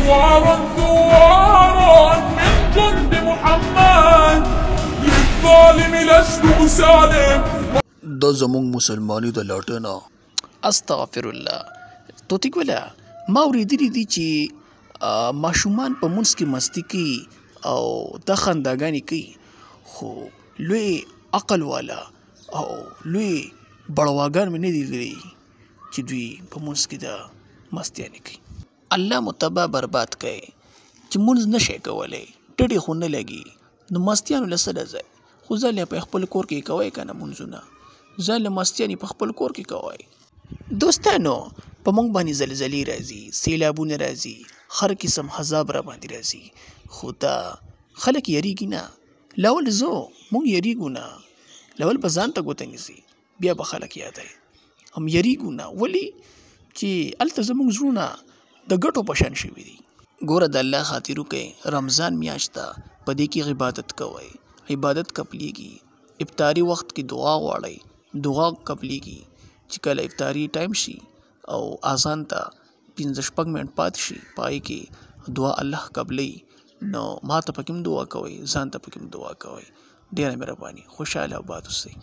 ثوارا ثوارا من جند محمد للظالم لست أسالم. دا زمونږ مسلماني د لټنه استغفر الله. توتي ګوله ما اورېدلي دي چې ماشومان په منځ کې مستی کوي او دا خنداګانې کوي، خو لوی عقل والا او لوی بړواګان مې نه دي لیدلي چې دوی په منځ کې دا مستیانې کوي. الله مو تباه برباد کوي چې منځ نشئ کولی، ډډې خو نه لګي نو مستیانو له څه له ځای، خو ځان یې په خپل کور کې کوئ که نه منځونه، ځان له مستیانې په خپل کور کې کوئ. دوستانو په موږ باندې زلزلې راځي، سیلابونه راځي، هر قسم عذاب را باندې راځي، خو دا خلک یریږي نه. لاول زه موږ یریږو نه، لاول به ځان ته ګوته نیسي بیا به خلک یادوي. هم یریږو نه، ولې چې هلته زموږ زړونه د ګټو په شان شوي دي. ګوره د الله خاطر وکئ، رمضان میاشت ده، په دې کې عبادت کوئ، عبادت قبلیږي. افطاري وخت کې دعا غواړئ، دعا قبلیږي. چې کله افطاري ټایم شي او اذان ته 15-16 منټ پاتې شي، پای کې دعا الله قبلوي. نو ما ته پکې هم دعا کوئ، ځان ته پکې هم دعا کوئ. ډېره مهرباني، خوشحاله او آباد اوسئ.